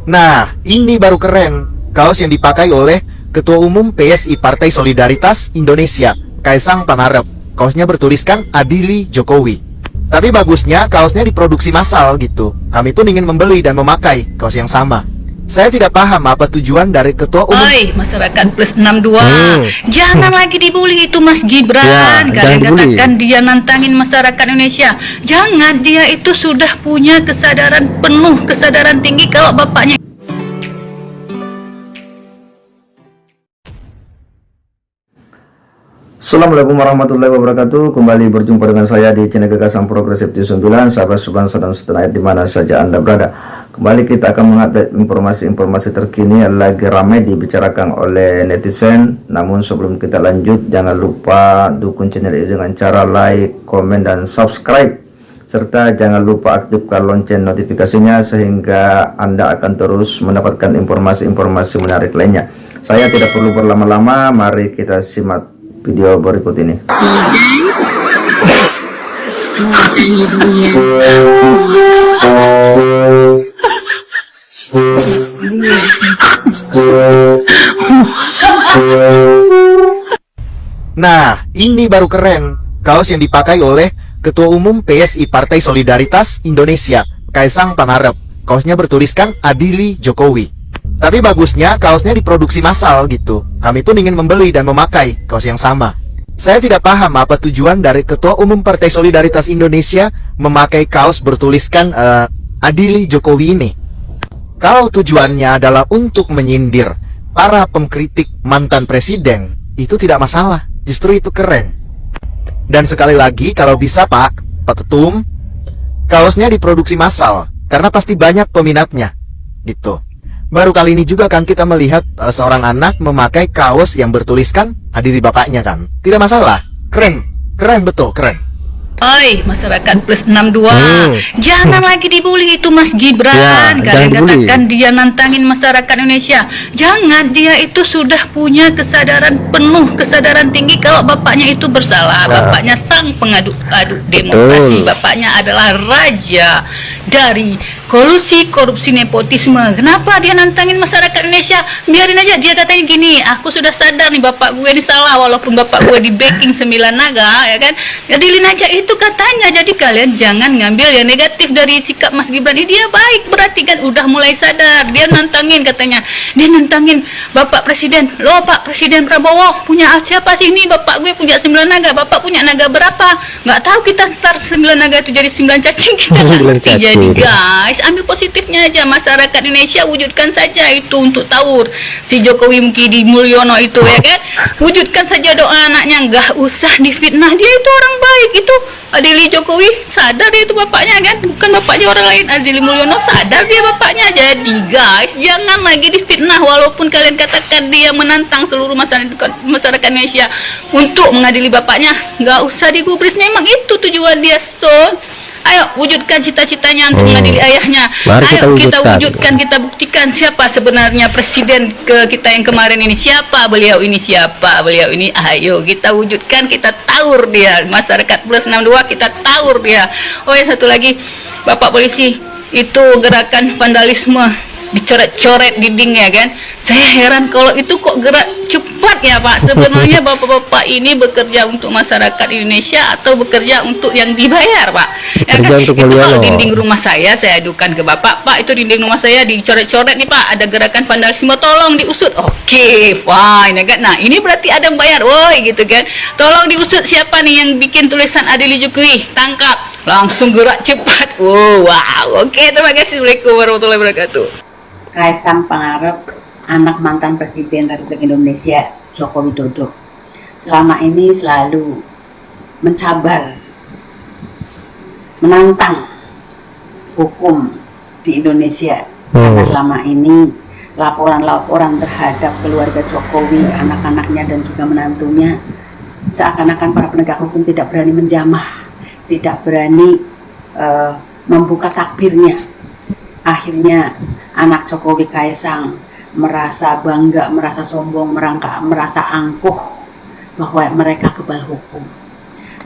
Nah, ini baru keren. Kaos yang dipakai oleh Ketua Umum PSI Partai Solidaritas Indonesia, Kaisang Pangarep. Kaosnya bertuliskan Adili Jokowi. Tapi bagusnya kaosnya diproduksi massal gitu. Kami pun ingin membeli dan memakai kaos yang sama. Saya tidak paham apa tujuan dari Ketua Umum. Oi, masyarakat plus 62. Jangan lagi dibully itu Mas Gibran. Kalian katakan dia nantangin masyarakat Indonesia. Jangan, dia itu sudah punya kesadaran penuh, kesadaran tinggi kalau bapaknya. Assalamualaikum warahmatullahi wabarakatuh. Kembali berjumpa dengan saya di channel Gagasan Progresif 9, sahabat sebangsa dan setanah air di mana saja Anda berada. Kembali kita akan mengupdate informasi-informasi terkini yang lagi ramai dibicarakan oleh netizen. Namun sebelum kita lanjut, jangan lupa dukung channel ini dengan cara like, komen, dan subscribe. Serta jangan lupa aktifkan lonceng notifikasinya sehingga Anda akan terus mendapatkan informasi-informasi menarik lainnya. Saya tidak perlu berlama-lama, mari kita simak video berikut ini. Nah, ini baru keren. Kaos yang dipakai oleh Ketua Umum PSI Partai Solidaritas Indonesia, Kaisang Pangarep. Kaosnya bertuliskan Adili Jokowi. Tapi bagusnya kaosnya diproduksi massal gitu. Kami pun ingin membeli dan memakai kaos yang sama. Saya tidak paham apa tujuan dari Ketua Umum Partai Solidaritas Indonesia memakai kaos bertuliskan Adili Jokowi ini. Kalau tujuannya adalah untuk menyindir para pengkritik mantan presiden, itu tidak masalah. Justru itu keren. Dan sekali lagi, kalau bisa Pak Ketum, kaosnya diproduksi massal, karena pasti banyak peminatnya gitu. Baru kali ini juga kan kita melihat seorang anak memakai kaos yang bertuliskan Adili bapaknya kan. Tidak masalah. Keren. Keren betul, keren. Oi, masyarakat plus 62. Jangan lagi dibully itu Mas Gibran. Kalian katakan dia nantangin masyarakat Indonesia. Jangan, dia itu sudah punya kesadaran penuh, kesadaran tinggi kalau bapaknya itu bersalah. Bapaknya sang pengaduk demokrasi. Bapaknya adalah raja dari kolusi, korupsi, nepotisme. Kenapa dia nantangin masyarakat Indonesia? Biarin aja, dia katanya gini, aku sudah sadar nih bapak gue ini salah, walaupun bapak gue di backing 9 naga, ya kan? Jadilin aja itu katanya. Jadi kalian jangan ngambil yang negatif dari sikap Mas Gibran ini. Dia baik, berarti kan udah mulai sadar. Dia nantangin katanya, dia nantangin bapak presiden. Loh Pak Presiden Prabowo punya siapa sih ini? Bapak gue punya 9 naga, bapak punya naga berapa? Nggak tahu, kita start 9 naga itu jadi 9 cacing, kita nanti. Jadi guys, ambil positifnya aja. Masyarakat Indonesia wujudkan saja itu untuk Taur si Jokowi Mukidi Mulyono itu, ya kan? Wujudkan saja doa anaknya, nggak usah difitnah. Dia itu orang baik itu. Adili Jokowi sadar dia itu bapaknya kan, bukan bapaknya orang lain. Adili Mulyono sadar dia bapaknya. Jadi guys, jangan lagi difitnah. Walaupun kalian katakan dia menantang seluruh masyarakat Indonesia untuk mengadili bapaknya, nggak usah digubris. Memang itu tujuan dia. So ayo wujudkan cita-citanya untuk mengadili ayahnya. Ayo kita wujudkan, kita buktikan siapa sebenarnya presiden kita yang kemarin ini. Siapa beliau ini, siapa beliau ini. Ayo kita wujudkan, kita taur dia. Masyarakat plus 62 kita taur dia. Oh ya, satu lagi, Bapak polisi, itu gerakan vandalisme, dicoret-coret dinding, ya kan? Saya heran kalau itu kok gerak cepat ya Pak. Sebenarnya bapak-bapak ini bekerja untuk masyarakat Indonesia atau bekerja untuk yang dibayar Pak? Ya kan? Itu kalau dinding rumah saya adukan ke Bapak, Pak itu dinding rumah saya dicoret-coret nih Pak, ada gerakan vandalisme, tolong diusut. Oke, fine, ya kan? Nah ini berarti ada yang bayar, woi gitu kan? Tolong diusut siapa nih yang bikin tulisan Adili Jokowi, tangkap, langsung gerak cepat. Wow, oke, terima kasih. Assalamualaikum warahmatullahi wabarakatuh. Kaisang Pangarep, anak mantan Presiden Republik Indonesia Joko Widodo, selama ini selalu mencabar, menantang hukum di Indonesia. Karena selama ini laporan-laporan terhadap keluarga Jokowi, anak-anaknya dan juga menantunya, seakan-akan para penegak hukum tidak berani menjamah, tidak berani membuka takbirnya. Akhirnya anak Jokowi Kaisang merasa bangga, merasa sombong, merasa angkuh bahwa mereka kebal hukum.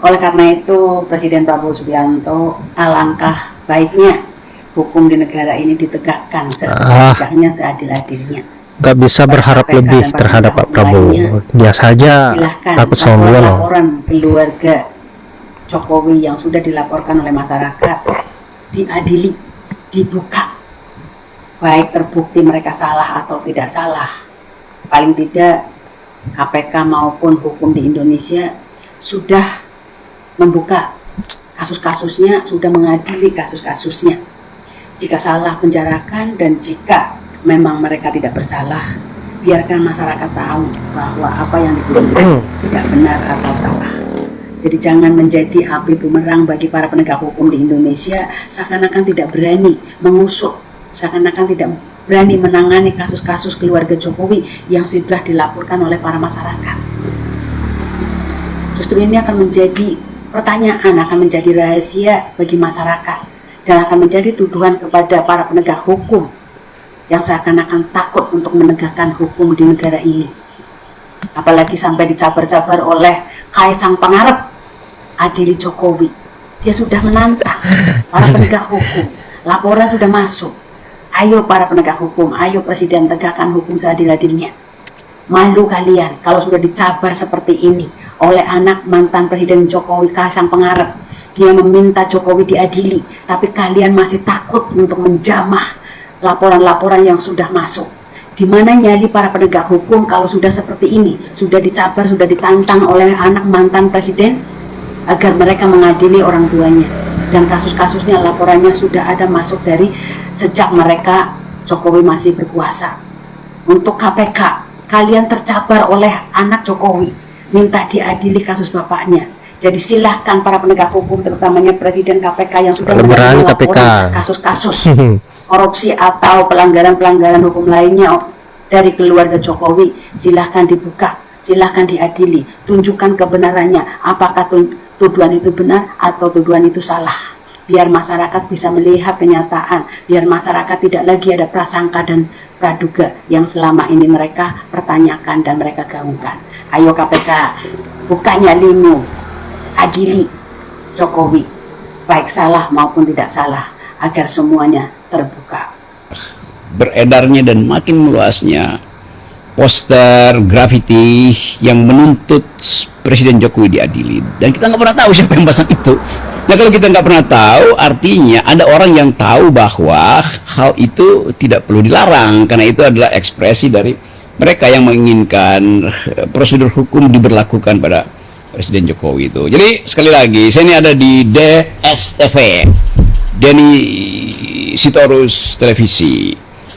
Oleh karena itu Presiden Prabowo Subianto alangkah baiknya hukum di negara ini ditegakkan seadil-adilnya, seadil-adilnya. Nggak bisa berharap KPK lebih dan terhadap Pak Prabowo. Biasa aja Silahkan takut sama beliau. laporan keluarga Jokowi yang sudah dilaporkan oleh masyarakat diadili, dibuka, baik terbukti mereka salah atau tidak salah. Paling tidak KPK maupun hukum di Indonesia sudah membuka kasus-kasusnya, sudah mengadili kasus-kasusnya. Jika salah penjarakan, dan jika memang mereka tidak bersalah, biarkan masyarakat tahu bahwa apa yang dituduh tidak benar atau salah. Jadi jangan menjadi api bumerang bagi para penegak hukum di Indonesia, seakan-akan tidak berani mengusut, seakan-akan tidak berani menangani kasus-kasus keluarga Jokowi yang sudah dilaporkan oleh para masyarakat. Justru ini akan menjadi pertanyaan, akan menjadi rahasia bagi masyarakat, dan akan menjadi tuduhan kepada para penegak hukum yang seakan-akan takut untuk menegakkan hukum di negara ini. Apalagi sampai dicabar-cabar oleh Kaisang Pangarep, adili Jokowi. Dia sudah menantang para penegak hukum. Laporan sudah masuk. Ayo para penegak hukum, ayo Presiden tegakkan hukum seadil-adilnya. Malu kalian kalau sudah dicabar seperti ini oleh anak mantan Presiden Jokowi, Kaisang Pangarep. Dia meminta Jokowi diadili, tapi kalian masih takut untuk menjamah laporan-laporan yang sudah masuk. Di mana nyali para penegak hukum kalau sudah seperti ini, sudah dicabar, sudah ditantang oleh anak mantan presiden agar mereka mengadili orang tuanya, dan kasus-kasusnya, laporannya sudah ada masuk dari sejak mereka Jokowi masih berkuasa. Untuk KPK, kalian tercabar oleh anak Jokowi, minta diadili kasus bapaknya. Jadi silahkan para penegak hukum, terutamanya Presiden KPK yang sudah melaporkan kasus-kasus korupsi atau pelanggaran-pelanggaran hukum lainnya dari keluarga Jokowi, silahkan dibuka, silahkan diadili, tunjukkan kebenarannya, apakah tuduhan itu benar atau tuduhan itu salah, biar masyarakat bisa melihat kenyataan, biar masyarakat tidak lagi ada prasangka dan praduga yang selama ini mereka pertanyakan dan mereka gaungkan. Ayo KPK, buka nyalimu, adili Jokowi, baik salah maupun tidak salah, agar semuanya terbuka. Beredarnya dan makin meluasnya poster grafiti yang menuntut Presiden Jokowi diadili, dan kita nggak pernah tahu siapa yang pasang itu. Nah, kalau kita nggak pernah tahu, artinya ada orang yang tahu bahwa hal itu tidak perlu dilarang, karena itu adalah ekspresi dari mereka yang menginginkan prosedur hukum diberlakukan pada Presiden Jokowi itu. Jadi sekali lagi, saya ini ada di DSTV, Denny Sitorus Televisi,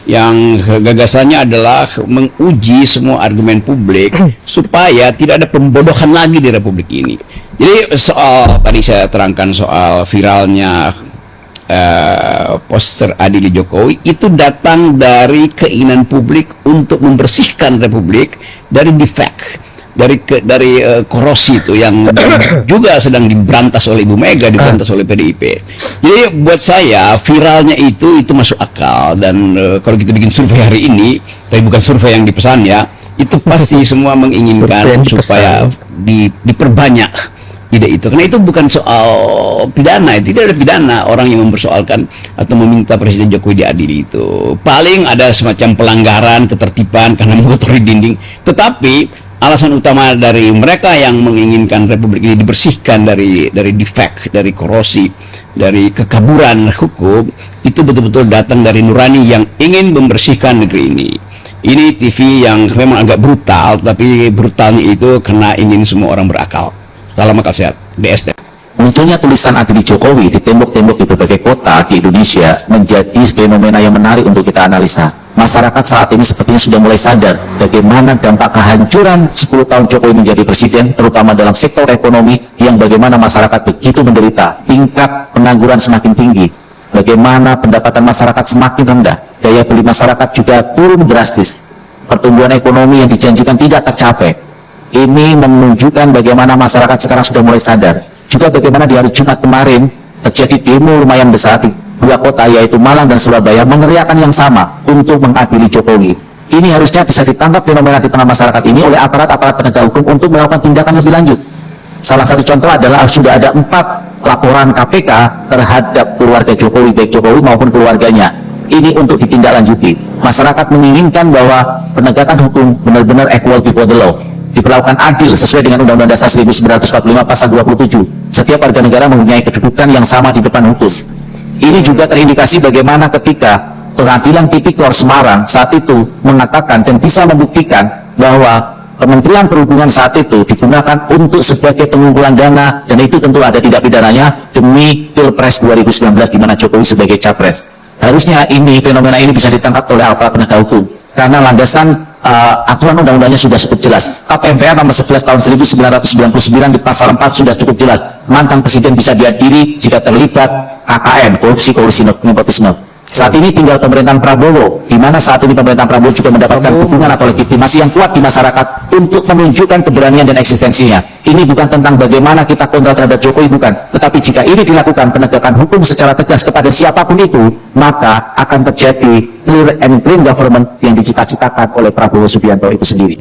yang gagasannya adalah menguji semua argumen publik supaya tidak ada pembodohan lagi di Republik ini. Jadi soal tadi saya terangkan soal viralnya poster adili Jokowi, itu datang dari keinginan publik untuk membersihkan Republik dari defect, dari korosi itu yang juga sedang diberantas oleh Ibu Mega, diberantas oleh PDIP. Jadi buat saya viralnya itu masuk akal, dan kalau kita bikin survei hari ini, tapi bukan survei yang dipesan ya, itu pasti semua menginginkan supaya diperbanyak ide itu, karena itu bukan soal pidana, tidak ada pidana orang yang mempersoalkan atau meminta Presiden Jokowi diadili. Itu paling ada semacam pelanggaran ketertiban karena mengotori dinding, tetapi alasan utama dari mereka yang menginginkan Republik ini dibersihkan dari defek, dari korosi, dari kekaburan hukum, itu betul-betul datang dari nurani yang ingin membersihkan negeri ini. Ini TV yang memang agak brutal, tapi brutalnya itu karena ingin semua orang berakal. Salam akal sehat, DST. Munculnya tulisan adili Jokowi di tembok-tembok di berbagai kota di Indonesia menjadi fenomena yang menarik untuk kita analisa. Masyarakat saat ini sepertinya sudah mulai sadar bagaimana dampak kehancuran 10 tahun Jokowi menjadi presiden, terutama dalam sektor ekonomi, yang bagaimana masyarakat begitu menderita, tingkat pengangguran semakin tinggi, bagaimana pendapatan masyarakat semakin rendah, daya beli masyarakat juga turun drastis, pertumbuhan ekonomi yang dijanjikan tidak tercapai. Ini menunjukkan bagaimana masyarakat sekarang sudah mulai sadar. Juga bagaimana di hari Jumat kemarin terjadi demo lumayan besar di dua kota, yaitu Malang dan Surabaya, meneriakan yang sama untuk mengadili Jokowi. Ini harusnya bisa ditangkap fenomena di tengah masyarakat ini oleh aparat-aparat penegak hukum untuk melakukan tindakan lebih lanjut. Salah satu contoh adalah sudah ada 4 laporan KPK terhadap keluarga Jokowi, baik Jokowi maupun keluarganya. Ini untuk ditindaklanjuti. Masyarakat menginginkan bahwa penegakan hukum benar-benar equal before the law, diperlakukan adil sesuai dengan Undang-Undang Dasar 1945 pasal 27. Setiap warga negara mempunyai kedudukan yang sama di depan hukum. Ini juga terindikasi bagaimana ketika Pengadilan Tipikor Semarang saat itu mengatakan dan bisa membuktikan bahwa Kementerian Perhubungan saat itu digunakan untuk sebagai pengumpulan dana, dan itu tentu ada tindak pidananya demi Pilpres 2019 di mana Jokowi sebagai capres. Harusnya fenomena ini bisa ditangkap oleh aparat penegak hukum karena landasan aturan undang-undangnya sudah cukup jelas. TAP MPR nomor 11 tahun 1999 di pasal 4 sudah cukup jelas. Mantan presiden bisa diadili jika terlibat KKN, korupsi nepotisme. Saat ini tinggal pemerintahan Prabowo, di mana saat ini pemerintahan Prabowo juga mendapatkan dukungan atau legitimasi yang kuat di masyarakat untuk menunjukkan keberanian dan eksistensinya. Ini bukan tentang bagaimana kita kontra terhadap Jokowi, bukan. Tetapi jika ini dilakukan penegakan hukum secara tegas kepada siapapun itu, maka akan terjadi clear and clean government yang dicita-citakan oleh Prabowo Subianto itu sendiri.